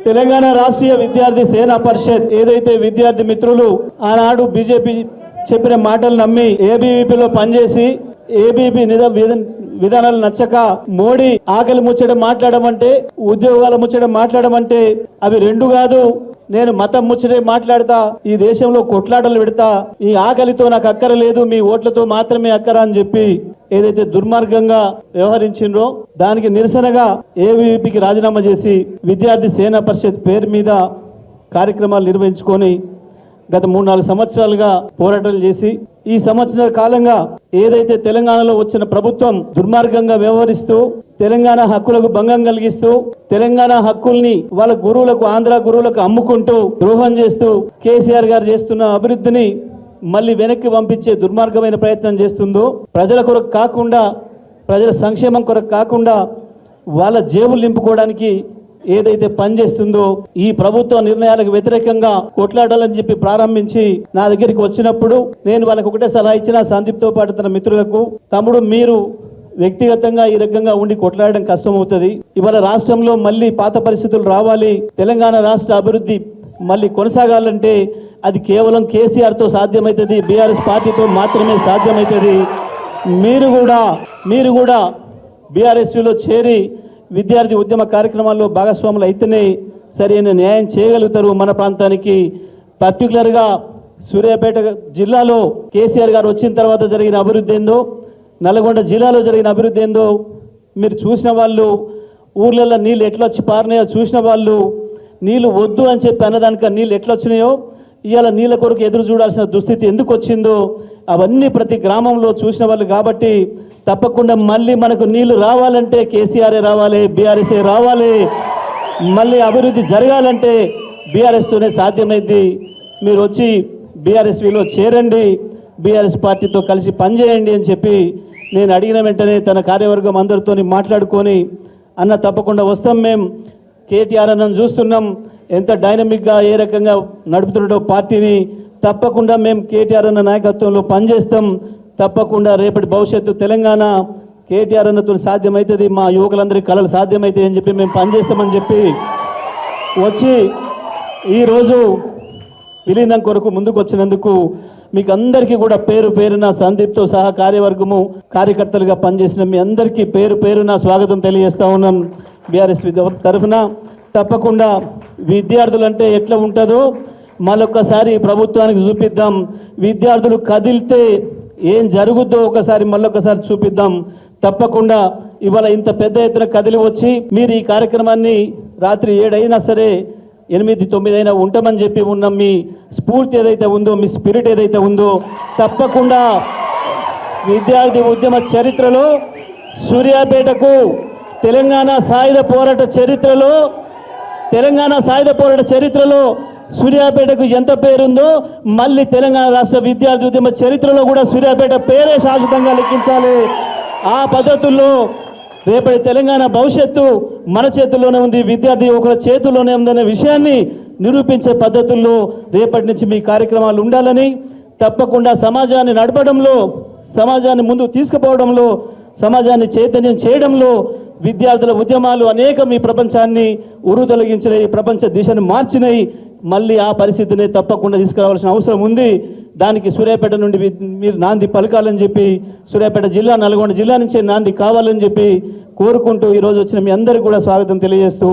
తెలంగాణ రాష్ట్రీయ విద్యార్థి సేనా పరిషత్ ఏదైతే విద్యార్థి మిత్రులు ఆనాడు బీజేపీ చెప్పిన మాటలు నమ్మి ఏబీవీపీలో పనిచేసి ఏబీవీపీ విధానాలు నచ్చక మోడీ ఆకలి ముచ్చడం మాట్లాడమంటే ఉద్యోగాల ముచ్చడం మాట్లాడమంటే అవి రెండు కాదు, నేను మతం ముచ్చటే మాట్లాడతా, ఈ దేశంలో కొట్లాటలు పెడతా, ఈ ఆకలితో నాకు అక్కర లేదు, మీ ఓట్లతో మాత్రమే అక్కర అని చెప్పి ఏదైతే దుర్మార్గంగా వ్యవహరించిండ్రో దానికి నిరసనగా ఏబీవీపీకి రాజీనామా చేసి విద్యార్థి సేనా పరిషత్ పేరు మీద కార్యక్రమాలు నిర్వహించుకొని గత 3-4 సంవత్సరాలుగా పోరాటాలు చేసి ఈ సంవత్సర కాలంగా ఏదైతే తెలంగాణలో వచ్చిన ప్రభుత్వం దుర్మార్గంగా వ్యవహరిస్తూ తెలంగాణ హక్కులకు భంగం కలిగిస్తూ తెలంగాణ హక్కుల్ని వాళ్ళ గురువులకు ఆంధ్ర గురువులకు అమ్ముకుంటూ ద్రోహం చేస్తూ కేసీఆర్ గారు చేస్తున్న అభివృద్ధిని మళ్ళీ వెనక్కి పంపించే దుర్మార్గమైన ప్రయత్నం చేస్తుందో ప్రజల కొరకు కాకుండా ప్రజల సంక్షేమం కొరకు కాకుండా వాళ్ళ జేబులు నింపుకోవడానికి ఏదైతే పనిచేస్తుందో ఈ ప్రభుత్వ నిర్ణయాలకు వ్యతిరేకంగా కొట్లాడాలని చెప్పి ప్రారంభించి నా దగ్గరికి వచ్చినప్పుడు నేను వాళ్ళకి ఒకటే సలహా ఇచ్చిన సందీప్తో పాటు తన మిత్రులకు, తమ్ముడు మీరు వ్యక్తిగతంగా ఈ రకంగా ఉండి కొట్లాడడం కష్టం అవుతుంది, ఇవాళ రాష్ట్రంలో మళ్ళీ పాత పరిస్థితులు రావాలి, తెలంగాణ రాష్ట్ర అభివృద్ధి మళ్ళీ కొనసాగాలంటే అది కేవలం కేసీఆర్తో సాధ్యమవుతుంది, బీఆర్ఎస్ పార్టీతో మాత్రమే సాధ్యమవుతుంది, మీరు కూడా బీఆర్ఎస్లో చేరి విద్యార్థి ఉద్యమ కార్యక్రమాల్లో భాగస్వాములు అయితేనే సరైన న్యాయం చేయగలుగుతారు. మన ప్రాంతానికి పర్టికులర్గా సూర్యాపేట జిల్లాలో కేసీఆర్ గారు వచ్చిన తర్వాత జరిగిన అభివృద్ధి ఏందో, నల్గొండ జిల్లాలో జరిగిన అభివృద్ధి ఏందో మీరు చూసిన వాళ్ళు, ఊర్లలో నీళ్ళు ఎట్లా వచ్చి పారినాయో చూసిన వాళ్ళు, నీళ్ళు వద్దు అని చెప్పి అన్నదానిక నీళ్ళు ఎట్లా వచ్చినాయో ఇవాళ నీళ్ళ కొరకు ఎదురు చూడాల్సిన దుస్థితి ఎందుకు వచ్చిందో అవన్నీ ప్రతి గ్రామంలో చూసిన వాళ్ళు కాబట్టి తప్పకుండా మళ్ళీ మనకు నీళ్లు రావాలంటే కేసీఆర్ రావాలి, బీఆర్ఎస్ రావాలి, మళ్ళీ అభివృద్ధి జరగాలంటే బీఆర్ఎస్తోనే సాధ్యమైంది. మీరు వచ్చి బీఆర్ఎస్లో చేరండి, బీఆర్ఎస్ పార్టీతో కలిసి పనిచేయండి అని చెప్పి నేను అడిగిన వెంటనే తన కార్యవర్గం అందరితో మాట్లాడుకొని అన్న తప్పకుండా వస్తాం, మేము కేటీఆర్ అన్నను చూస్తున్నాం ఎంత డైనమిక్గా ఏ రకంగా నడుపుతున్నాడో పార్టీని, తప్పకుండా మేము కేటీఆర్ అన్న నాయకత్వంలో పనిచేస్తాం, తప్పకుండా రేపటి భవిష్యత్తు తెలంగాణ కేటీఆర్ అన్నతో సాధ్యమవుతుంది, మా యువకులందరికీ కళలు సాధ్యమవుతాయి అని చెప్పి మేము పనిచేస్తామని చెప్పి వచ్చి ఈరోజు విలీనం కొరకు ముందుకు వచ్చినందుకు మీకు అందరికీ కూడా పేరు పేరున సందీప్తో సహా కార్యవర్గము కార్యకర్తలుగా పనిచేసిన మీ అందరికీ పేరు పేరున స్వాగతం తెలియజేస్తా ఉన్నాం బీఆర్ఎస్ తరఫున. తప్పకుండా విద్యార్థులంటే ఎట్లా ఉంటుందో మళ్ళొక్కసారి ప్రభుత్వానికి చూపిద్దాం, విద్యార్థులు కదిలితే ఏం జరుగుద్దో ఒకసారి మళ్ళొకసారి చూపిద్దాం. తప్పకుండా ఇవాళ ఇంత పెద్ద ఎత్తున కదిలి వచ్చి మీరు ఈ కార్యక్రమాన్ని రాత్రి 7 అయినా సరే 8-9 అయినా ఉంటామని చెప్పి ఉన్నాం. మీ స్ఫూర్తి ఏదైతే ఉందో, మీ స్పిరిట్ ఏదైతే ఉందో తప్పకుండా విద్యార్థి ఉద్యమ చరిత్రలో సూర్యాపేటకు తెలంగాణ సాయుధ పోరాట చరిత్రలో సూర్యాపేటకు ఎంత పేరుందో మళ్ళీ తెలంగాణ రాష్ట్ర విద్యార్థి ఉద్యమ చరిత్రలో కూడా సూర్యాపేట పేరే శాశ్వతంగా లెక్కించాలి. ఆ పద్ధతుల్లో రేపటి తెలంగాణ భవిష్యత్తు మన చేతుల్లోనే ఉంది, విద్యార్థి యువకుల చేతుల్లోనే ఉందనే విషయాన్ని నిరూపించే పద్ధతుల్లో రేపటి నుంచి మీ కార్యక్రమాలు ఉండాలని, తప్పకుండా సమాజాన్ని నడపడంలో, సమాజాన్ని ముందుకు తీసుకుపోవడంలో, సమాజాన్ని చైతన్యం చేయడంలో విద్యార్థుల ఉద్యమాలు అనేకం ఈ ప్రపంచాన్ని ఉరుతొలగించినాయి, ప్రపంచ దిశను మార్చినాయి. మళ్ళీ ఆ పరిస్థితిని తప్పకుండా తీసుకురావాల్సిన అవసరం ఉంది. దానికి సూర్యాపేట నుండి మీరు నాంది పలకాలని చెప్పి, సూర్యాపేట జిల్లా నల్గొండ జిల్లా నుంచే నాంది కావాలని చెప్పి కోరుకుంటూ ఈరోజు వచ్చిన మీ అందరికీ కూడా స్వాగతం తెలియజేస్తూ